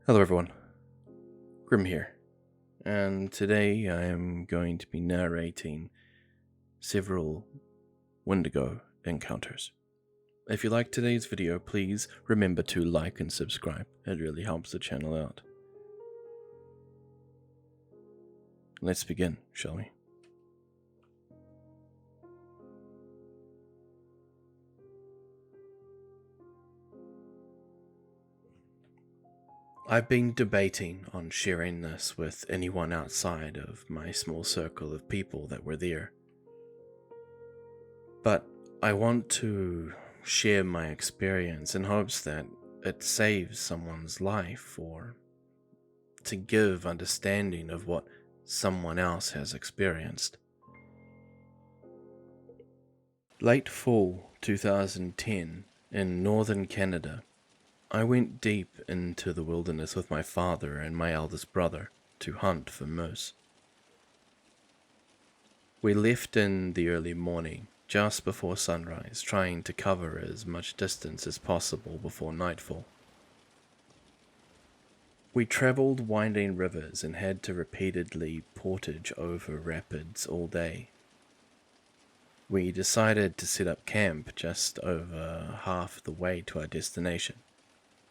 Hello everyone, Grimm here, and today I am going to be narrating several Wendigo encounters. If you like today's video, please remember to like and subscribe, it really helps the channel out. Let's begin, shall we? I've been debating on sharing this with anyone outside of my small circle of people that were there. But I want to share my experience in hopes that it saves someone's life or to give understanding of what someone else has experienced. Late fall 2010 in northern Canada, I went deep into the wilderness with my father and my eldest brother to hunt for moose. We left in the early morning, just before sunrise, trying to cover as much distance as possible before nightfall. We traveled winding rivers and had to repeatedly portage over rapids all day. We decided to set up camp just over half the way to our destination.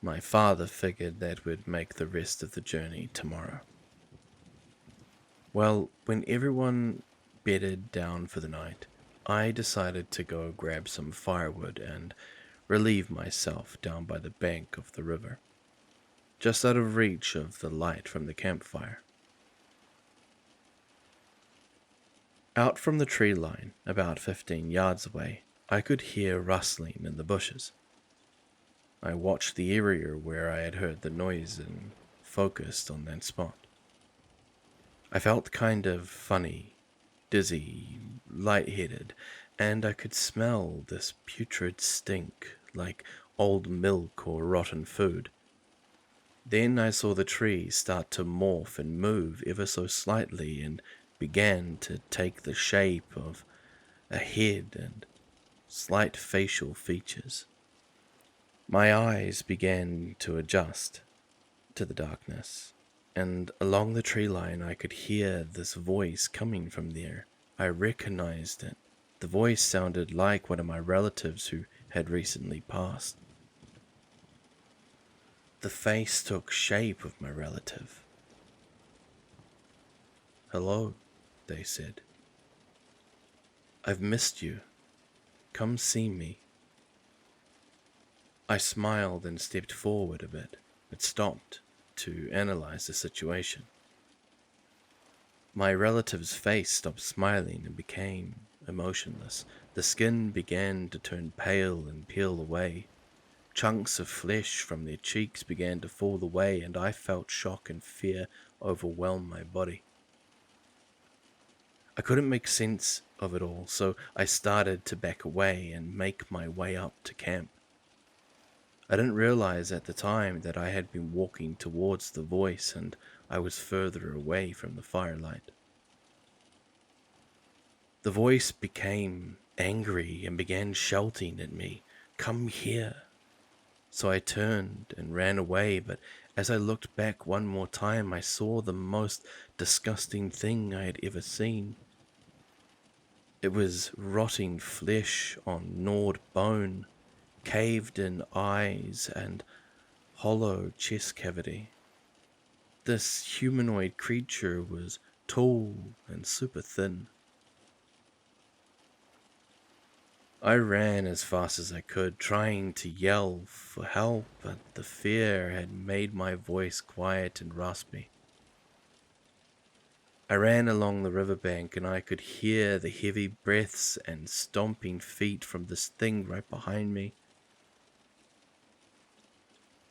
My father figured that we'd make the rest of the journey tomorrow. Well, when everyone bedded down for the night, I decided to go grab some firewood and relieve myself down by the bank of the river, just out of reach of the light from the campfire. Out from the tree line, about 15 yards away, I could hear rustling in the bushes. I watched the area where I had heard the noise and focused on that spot. I felt kind of funny, dizzy, lightheaded, and I could smell this putrid stink like old milk or rotten food. Then I saw the tree start to morph and move ever so slightly and began to take the shape of a head and slight facial features. My eyes began to adjust to the darkness, and along the tree line I could hear this voice coming from there. I recognized it. The voice sounded like one of my relatives who had recently passed. The face took shape of my relative. "Hello," they said. "I've missed you. Come see me." I smiled and stepped forward a bit, but stopped to analyze the situation. My relative's face stopped smiling and became emotionless. The skin began to turn pale and peel away. Chunks of flesh from their cheeks began to fall away, and I felt shock and fear overwhelm my body. I couldn't make sense of it all, so I started to back away and make my way up to camp. I didn't realize at the time that I had been walking towards the voice and I was further away from the firelight. The voice became angry and began shouting at me, "Come here." So I turned and ran away, but as I looked back one more time, I saw the most disgusting thing I had ever seen. It was rotting flesh on gnawed bone, caved-in eyes, and hollow chest cavity. This humanoid creature was tall and super thin. I ran as fast as I could, trying to yell for help, but the fear had made my voice quiet and raspy. I ran along the riverbank and I could hear the heavy breaths and stomping feet from this thing right behind me.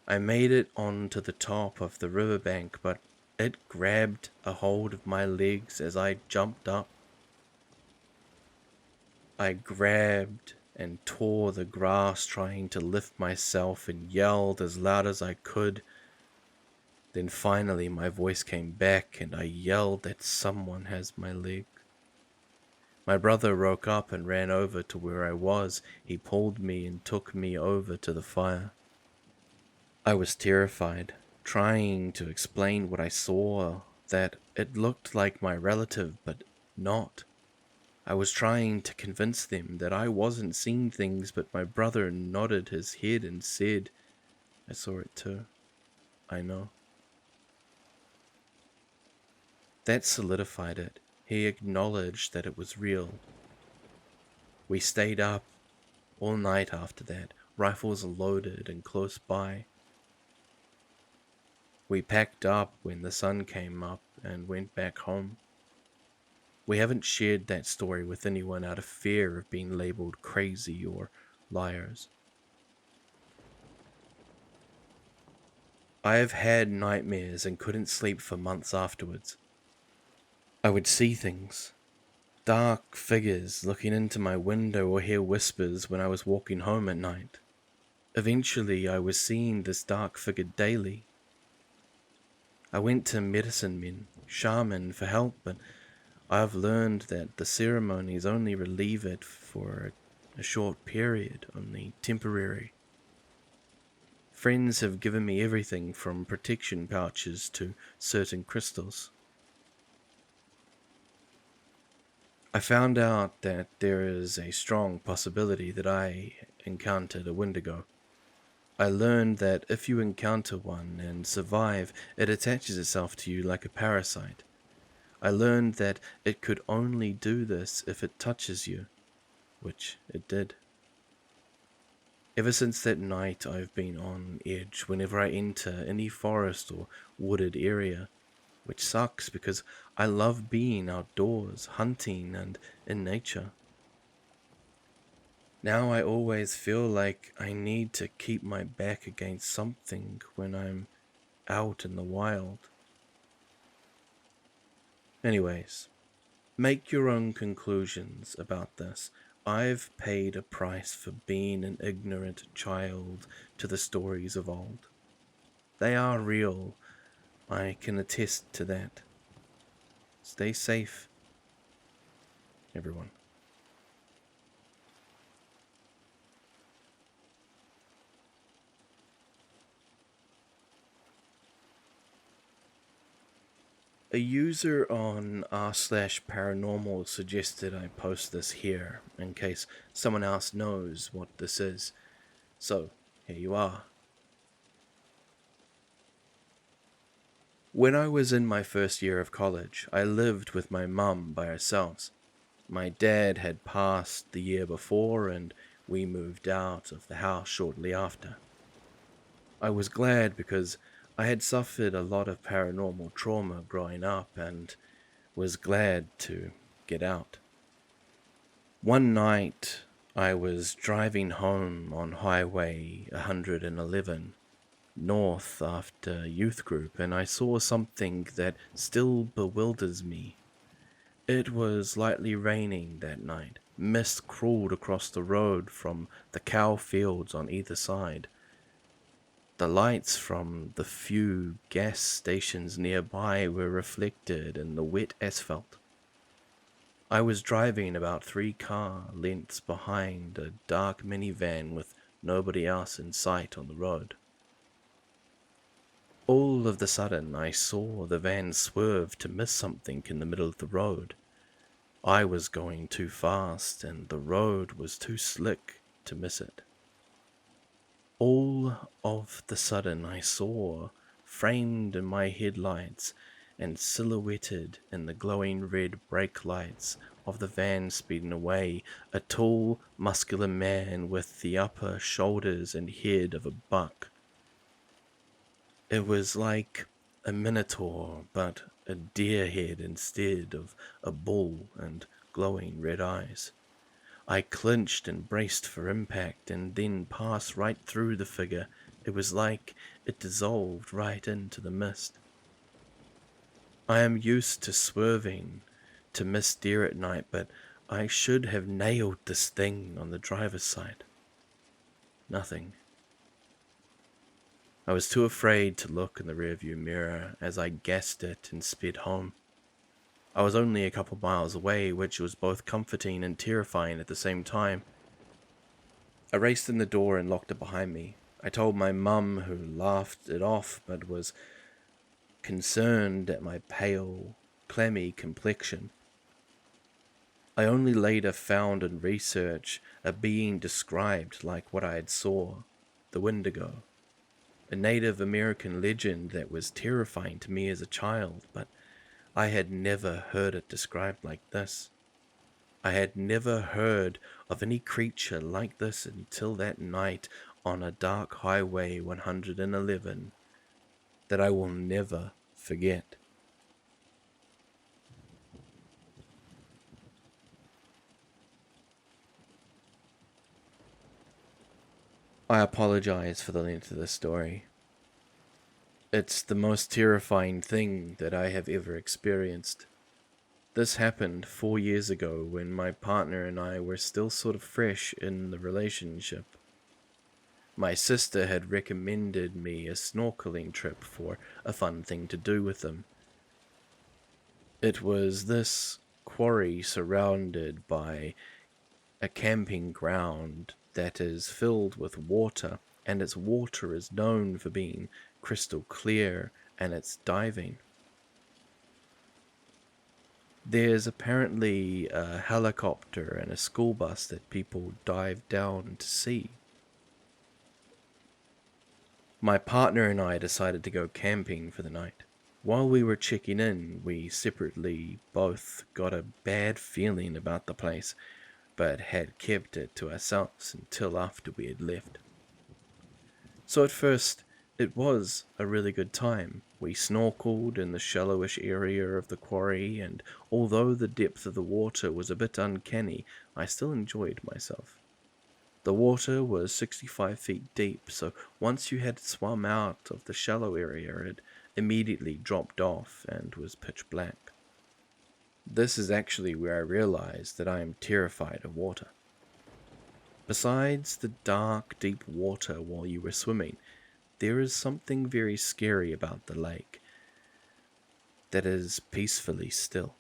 I made it onto the top of the riverbank, but it grabbed a hold of my legs as I jumped up. I grabbed and tore the grass, trying to lift myself, and yelled as loud as I could. Then finally my voice came back and I yelled that someone has my leg. My brother woke up and ran over to where I was. He pulled me and took me over to the fire. I was terrified, trying to explain what I saw, that it looked like my relative, but not. I was trying to convince them that I wasn't seeing things, but my brother nodded his head and said, "I saw it too. I know." That solidified it. He acknowledged that it was real. We stayed up all night after that, rifles loaded and close by. We packed up when the sun came up and went back home. We haven't shared that story with anyone out of fear of being labeled crazy or liars. I have had nightmares and couldn't sleep for months afterwards. I would see things, dark figures looking into my window, or hear whispers when I was walking home at night. Eventually, I was seeing this dark figure daily. I went to medicine men, shaman for help, but I've learned that the ceremonies only relieve it for a short period, only temporary. Friends have given me everything from protection pouches to certain crystals. I found out that there is a strong possibility that I encountered a Wendigo. I learned that if you encounter one and survive, it attaches itself to you like a parasite. I learned that it could only do this if it touches you, which it did. Ever since that night, I've been on edge whenever I enter any forest or wooded area, which sucks because I love being outdoors, hunting, and in nature. Now I always feel like I need to keep my back against something when I'm out in the wild. Anyways, make your own conclusions about this. I've paid a price for being an ignorant child to the stories of old. They are real. I can attest to that. Stay safe, everyone. A user on r/paranormal suggested I post this here in case someone else knows what this is. So, here you are. When I was in my first year of college, I lived with my mum by ourselves. My dad had passed the year before and we moved out of the house shortly after. I was glad because I had suffered a lot of paranormal trauma growing up and was glad to get out. One night, I was driving home on Highway 111 north after youth group, and I saw something that still bewilders me. It was lightly raining that night. Mist crawled across the road from the cow fields on either side. The lights from the few gas stations nearby were reflected in the wet asphalt. I was driving about 3 car lengths behind a dark minivan with nobody else in sight on the road. All of the sudden, I saw the van swerve to miss something in the middle of the road. I was going too fast, and the road was too slick to miss it. All of the sudden, I saw, framed in my headlights and silhouetted in the glowing red brake lights of the van speeding away, a tall, muscular man with the upper shoulders and head of a buck. It was like a minotaur, but a deer head instead of a bull and glowing red eyes. I clinched and braced for impact and then passed right through the figure. It was like it dissolved right into the mist. I am used to swerving to miss deer at night, but I should have nailed this thing on the driver's side. Nothing. I was too afraid to look in the rearview mirror as I gassed it and sped home. I was only a couple miles away, which was both comforting and terrifying at the same time. I raced in the door and locked it behind me. I told my mum, who laughed it off but was concerned at my pale, clammy complexion. I only later found in research a being described like what I had saw, the Wendigo, a Native American legend that was terrifying to me as a child, but I had never heard it described like this. I had never heard of any creature like this until that night on a dark highway 111 that I will never forget. I apologize for the length of this story. It's the most terrifying thing that I have ever experienced. This happened 4 years ago when my partner and I were still sort of fresh in the relationship. My sister had recommended me a snorkeling trip for a fun thing to do with them. It was this quarry surrounded by a camping ground that is filled with water, and its water is known for being crystal clear and its diving. There's apparently a helicopter and a school bus that people dive down to see. My partner and I decided to go camping for the night. While we were checking in, we separately both got a bad feeling about the place, but had kept it to ourselves until after we had left. So at first, it was a really good time. We snorkeled in the shallowish area of the quarry, and although the depth of the water was a bit uncanny, I still enjoyed myself. The water was 65 feet deep, so once you had swum out of the shallow area, it immediately dropped off and was pitch black. This is actually where I realized that I am terrified of water. Besides the dark, deep water while you were swimming, there is something very scary about the lake that is peacefully still.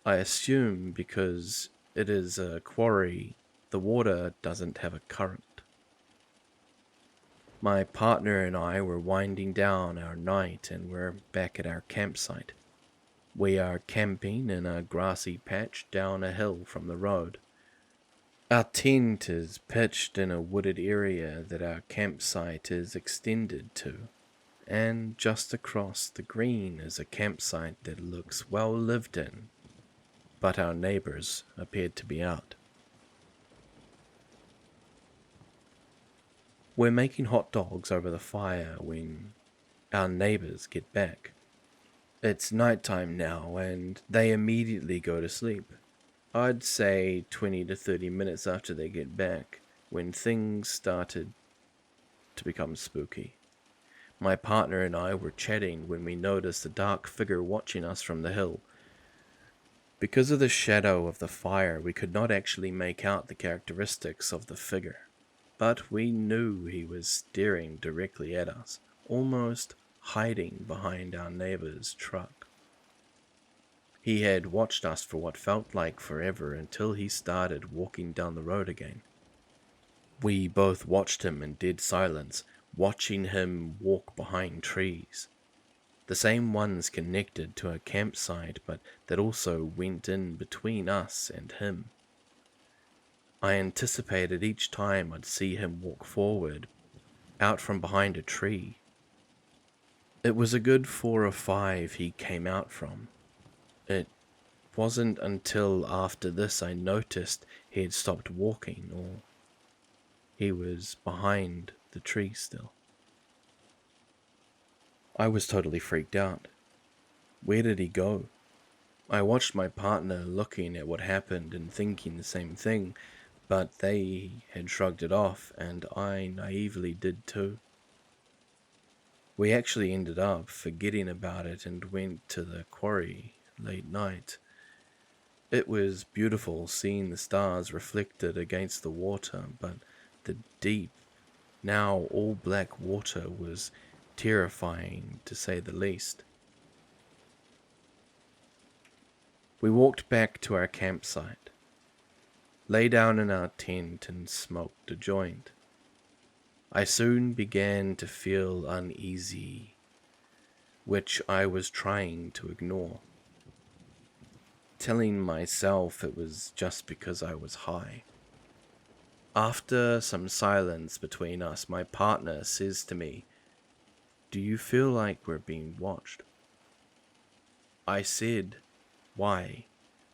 I assume because it is a quarry, the water doesn't have a current. My partner and I were winding down our night and we're back at our campsite. We are camping in a grassy patch down a hill from the road. Our tent is pitched in a wooded area that our campsite is extended to, and just across the green is a campsite that looks well lived in, but our neighbors appeared to be out. We're making hot dogs over the fire when our neighbors get back. It's nighttime now, and they immediately go to sleep. I'd say 20 to 30 minutes after they get back, when things started to become spooky. My partner and I were chatting when we noticed a dark figure watching us from the hill. Because of the shadow of the fire, we could not actually make out the characteristics of the figure, but we knew he was staring directly at us, almost hiding behind our neighbor's truck. He had watched us for what felt like forever until he started walking down the road again. We both watched him in dead silence, watching him walk behind trees. The same ones connected to a campsite, but that also went in between us and him. I anticipated each time I'd see him walk forward, out from behind a tree. It was a good 4 or 5 he came out from. It wasn't until after this I noticed he had stopped walking, or he was behind the tree still. I was totally freaked out. Where did he go? I watched my partner looking at what happened and thinking the same thing, but they had shrugged it off, and I naively did too. We actually ended up forgetting about it and went to the quarry late night. It was beautiful seeing the stars reflected against the water, but the deep, now all black water was terrifying to say the least. We walked back to our campsite, lay down in our tent and smoked a joint. I soon began to feel uneasy, which I was trying to ignore, telling myself it was just because I was high. After some silence between us, my partner says to me, "Do you feel like we're being watched?" I said, "Why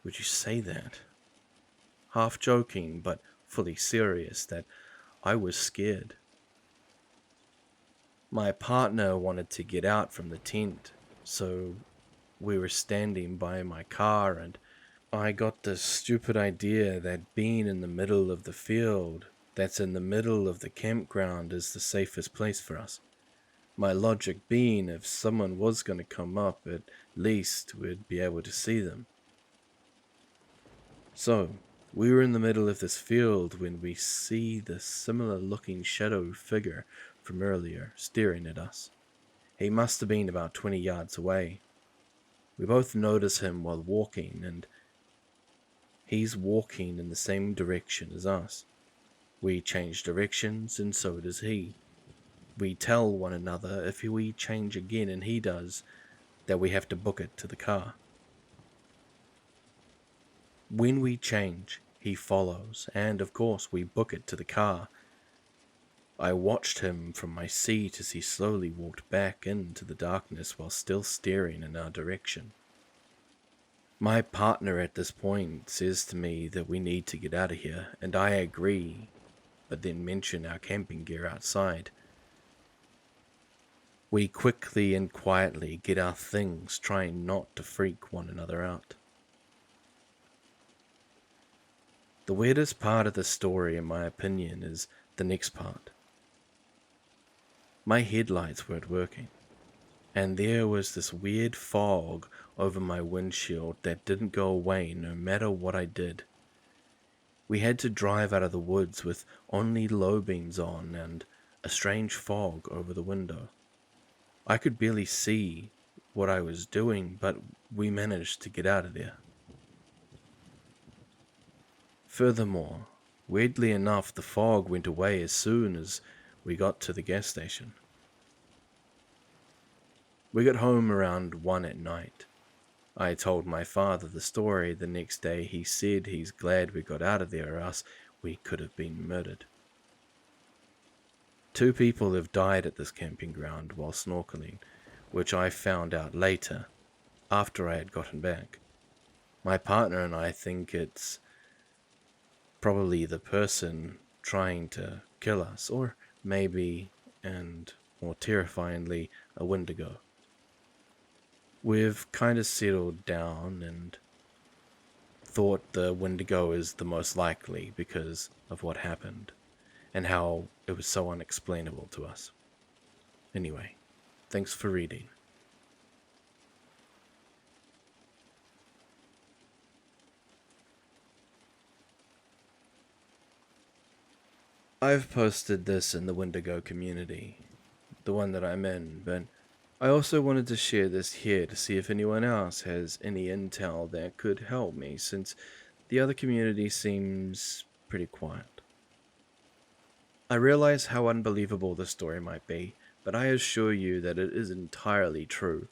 would you say that?" Half joking, but fully serious, that I was scared. My partner wanted to get out from the tent, so we were standing by my car, and I got this stupid idea that being in the middle of the field that's in the middle of the campground is the safest place for us. My logic being, if someone was going to come up, at least we'd be able to see them. So, we were in the middle of this field when we see the similar looking shadow figure from earlier staring at us. He must have been about 20 yards away. We both notice him while walking, and he's walking in the same direction as us. We change directions, and so does he. We tell one another if we change again and he does, that we have to book it to the car. When we change, he follows, and of course we book it to the car. I watched him from my seat as he slowly walked back into the darkness while still staring in our direction. My partner at this point says to me that we need to get out of here, and I agree, but then mention our camping gear outside. We quickly and quietly get our things, trying not to freak one another out. The weirdest part of the story, in my opinion, is the next part. My headlights weren't working, and there was this weird fog over my windshield that didn't go away no matter what I did. We had to drive out of the woods with only low beams on and a strange fog over the window. I could barely see what I was doing, but we managed to get out of there. Furthermore, weirdly enough, the fog went away as soon as we got to the gas station. We got home around 1 at night. I told my father the story the next day. He said he's glad we got out of there, or else we could have been murdered. 2 people have died at this camping ground while snorkeling, which I found out later, after I had gotten back. My partner and I think it's probably the person trying to kill us, or maybe, and more terrifyingly, a Wendigo. We've kind of settled down and thought the Wendigo is the most likely because of what happened and how it was so unexplainable to us. Anyway, thanks for reading. I've posted this in the Wendigo community, the one that I'm in, but I also wanted to share this here to see if anyone else has any intel that could help me, since the other community seems pretty quiet. I realize how unbelievable this story might be, but I assure you that it is entirely true.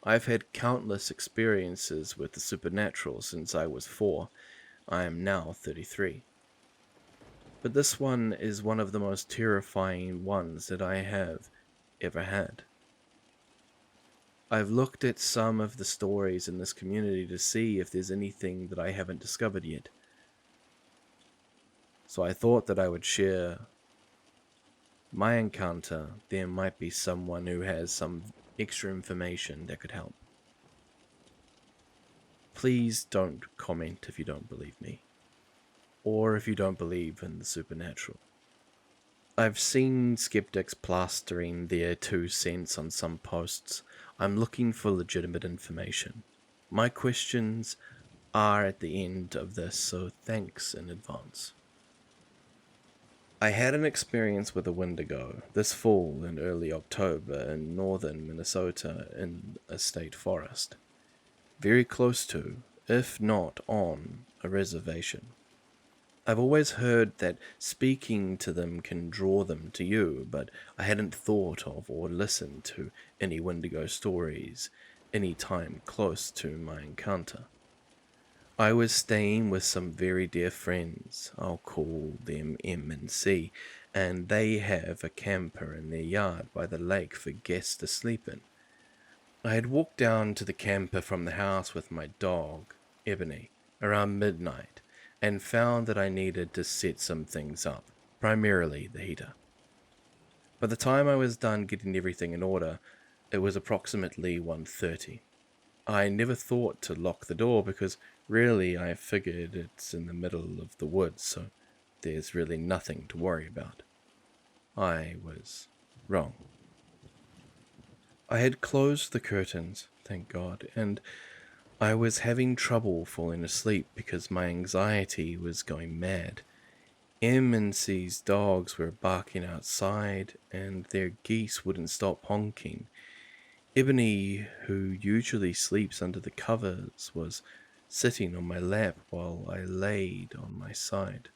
I've had countless experiences with the supernatural since I was 4. I am now 33. But this one is one of the most terrifying ones that I have ever had. I've looked at some of the stories in this community to see if there's anything that I haven't discovered yet. So I thought that I would share my encounter. There might be someone who has some extra information that could help. Please don't comment if you don't believe me, or if you don't believe in the supernatural. I've seen skeptics plastering their 2 cents on some posts. I'm looking for legitimate information. My questions are at the end of this, so thanks in advance. I had an experience with a Wendigo this fall in early October in northern Minnesota in a state forest, very close to, if not on, a reservation. I've always heard that speaking to them can draw them to you, but I hadn't thought of or listened to any Wendigo stories any time close to my encounter. I was staying with some very dear friends, I'll call them M and C, and they have a camper in their yard by the lake for guests to sleep in. I had walked down to the camper from the house with my dog, Ebony, around midnight, and found that I needed to set some things up, primarily the heater. By the time I was done getting everything in order, it was approximately 1:30. I never thought to lock the door because really I figured it's in the middle of the woods, so there's really nothing to worry about. I was wrong. I had closed the curtains, thank God, and I was having trouble falling asleep because my anxiety was going mad. M and C's dogs were barking outside, and their geese wouldn't stop honking. Ebony, who usually sleeps under the covers, was sitting on my lap while I laid on my side.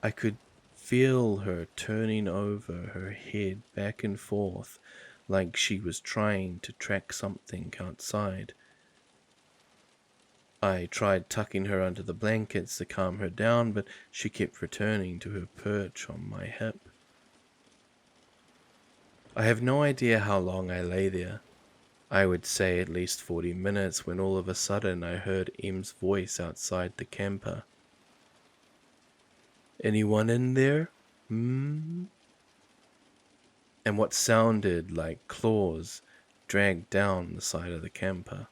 I could feel her turning over her head back and forth like she was trying to track something outside. I tried tucking her under the blankets to calm her down, but she kept returning to her perch on my hip. I have no idea how long I lay there. I would say at least 40 minutes when all of a sudden I heard M's voice outside the camper. "Anyone in there? Hmm?" And what sounded like claws dragged down the side of the camper.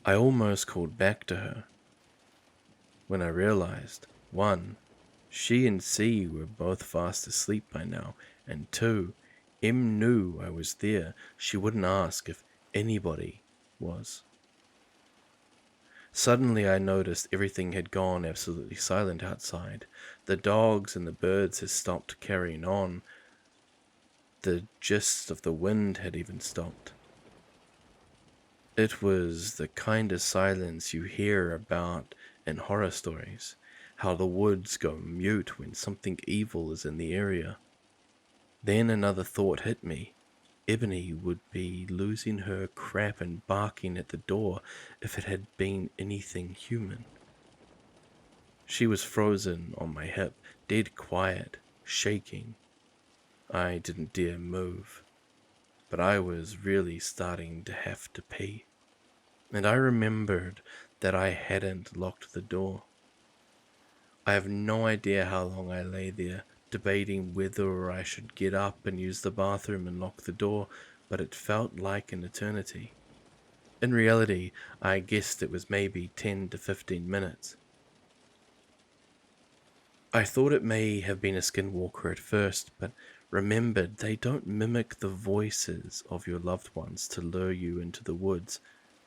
I almost called back to her when I realized, 1, she and C were both fast asleep by now, and 2, M knew I was there. She wouldn't ask if anybody was. Suddenly I noticed everything had gone absolutely silent outside. The dogs and the birds had stopped carrying on. The gist of the wind had even stopped. It was the kind of silence you hear about in horror stories, how the woods go mute when something evil is in the area. Then another thought hit me. Ebony would be losing her crap and barking at the door if it had been anything human. She was frozen on my hip, dead quiet, shaking. I didn't dare move, but I was really starting to have to pee. And I remembered that I hadn't locked the door. I have no idea how long I lay there, debating whether I should get up and use the bathroom and lock the door, but it felt like an eternity. In reality, I guessed it was maybe 10 to 15 minutes. I thought it may have been a skinwalker at first, but remembered they don't mimic the voices of your loved ones to lure you into the woods.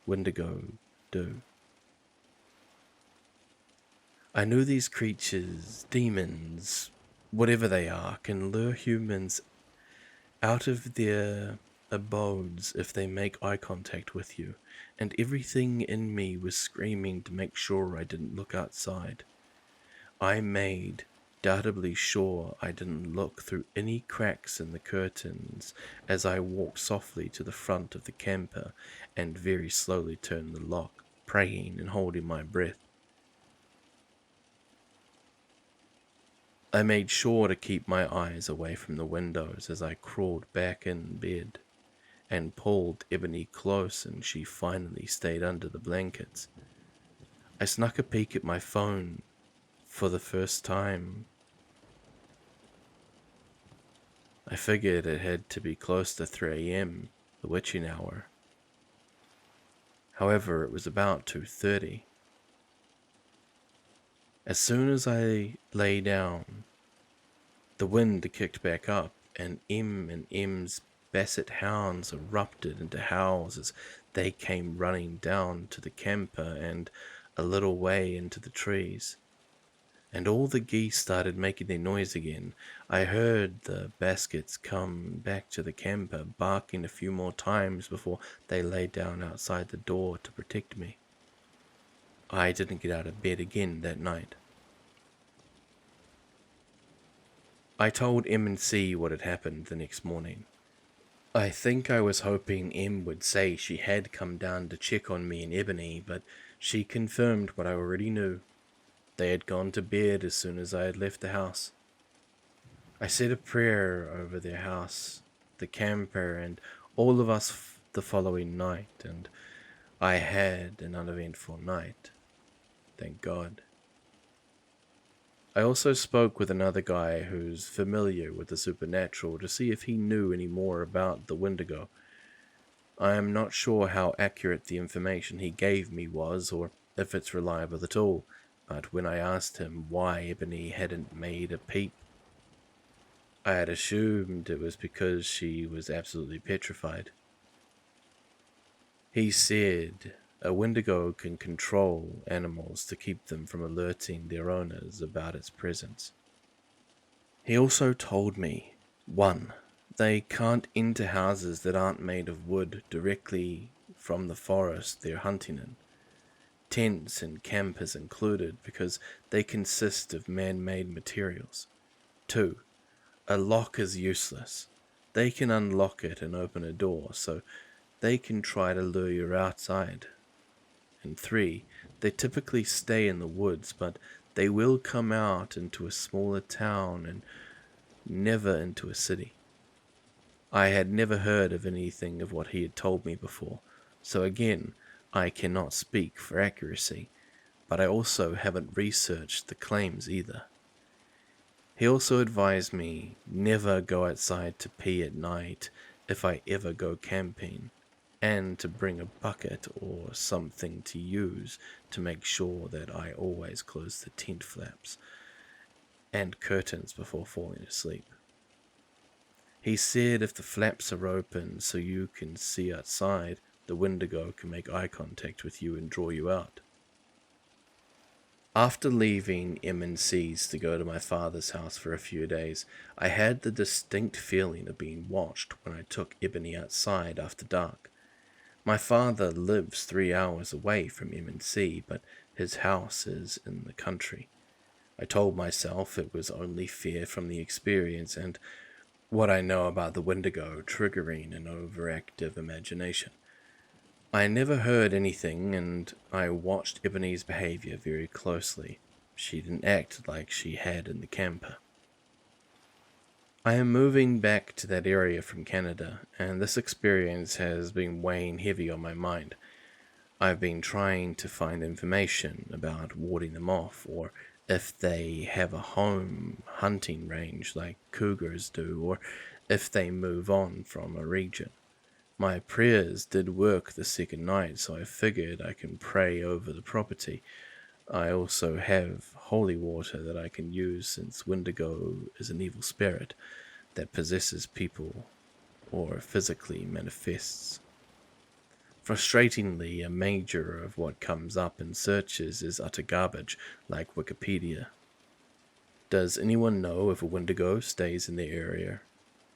Wendigo do. I knew these creatures, demons, whatever they are, can lure humans out of their abodes if they make eye contact with you, and everything in me was screaming to make sure I didn't look outside. I made doubtably sure I didn't look through any cracks in the curtains as I walked softly to the front of the camper and very slowly turned the lock, praying and holding my breath. I made sure to keep my eyes away from the windows as I crawled back in bed and pulled Ebony close, and she finally stayed under the blankets. I snuck a peek at my phone for the first time. I figured it had to be close to 3 a.m., the witching hour. However, it was about 2:30. As soon as I lay down, the wind kicked back up, and M's basset hounds erupted into howls as they came running down to the camper and a little way into the trees. And all the geese started making their noise again. I heard the baskets come back to the camper, barking a few more times before they lay down outside the door to protect me. I didn't get out of bed again that night. I told M and C what had happened the next morning. I think I was hoping M would say she had come down to check on me and Ebony, but she confirmed what I already knew. They had gone to bed as soon as I had left the house. I said a prayer over their house, the camper, and all of us the following night, and I had an uneventful night. Thank God. I also spoke with another guy who's familiar with the supernatural to see if he knew any more about the Wendigo. I am not sure how accurate the information he gave me was, or if it's reliable at all, but when I asked him why Ebony hadn't made a peep, I had assumed it was because she was absolutely petrified. He said a Wendigo can control animals to keep them from alerting their owners about its presence. He also told me, 1. They can't enter houses that aren't made of wood directly from the forest they're hunting in. Tents and campers included because they consist of man-made materials. 2. A lock is useless. They can unlock it and open a door, so they can try to lure you outside. And 3. They typically stay in the woods, but they will come out into a smaller town and never into a city. I had never heard of anything of what he had told me before, so again, I cannot speak for accuracy, but I also haven't researched the claims either. He also advised me never go outside to pee at night if I ever go camping, and to bring a bucket or something to use to make sure that I always close the tent flaps and curtains before falling asleep. He said if the flaps are open so you can see outside, the Wendigo can make eye contact with you and draw you out. After leaving M&C's to go to my father's house for a few days, I had the distinct feeling of being watched when I took Ebony outside after dark. My father lives 3 hours away from M&C, but his house is in the country. I told myself it was only fear from the experience and what I know about the Wendigo triggering an overactive imagination. I never heard anything, and I watched Ebony's behavior very closely. She didn't act like she had in the camper. I am moving back to that area from Canada, and this experience has been weighing heavy on my mind. I've been trying to find information about warding them off, or if they have a home hunting range like cougars do, or if they move on from a region. My prayers did work the second night, so I figured I can pray over the property. I also have holy water that I can use since Wendigo is an evil spirit that possesses people or physically manifests. Frustratingly, a major of what comes up in searches is utter garbage, like Wikipedia. Does anyone know if a Wendigo stays in the area?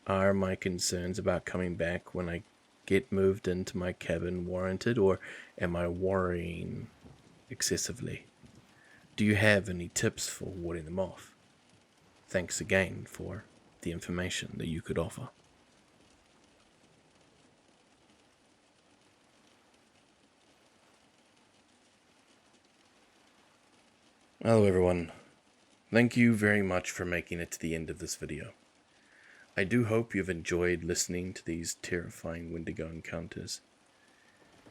Are my concerns about coming back when I get moved into my cabin warranted, or am I worrying excessively? Do you have any tips for warding them off? Thanks again for the information that you could offer. Hello everyone. Thank you very much for making it to the end of this video. I do hope you've enjoyed listening to these terrifying Wendigo encounters.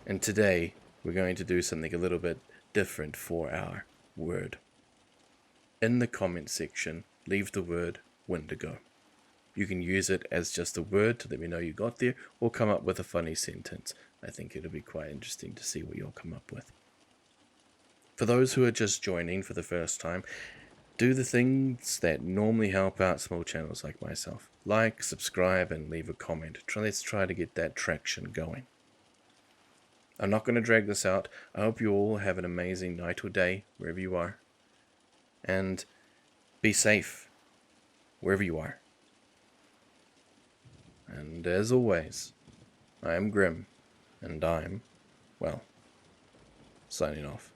And today, we're going to do something a little bit different for our word. In the comment section, leave the word Wendigo. You can use it as just a word to let me know you got there, or come up with a funny sentence. I think it'll be quite interesting to see what you'll come up with. For those who are just joining for the first time, do the things that normally help out small channels like myself. Like, subscribe, and leave a comment. Let's try to get that traction going. I'm not going to drag this out. I hope you all have an amazing night or day, wherever you are. And be safe, wherever you are. And as always, I am Grimm, and I'm, well, signing off.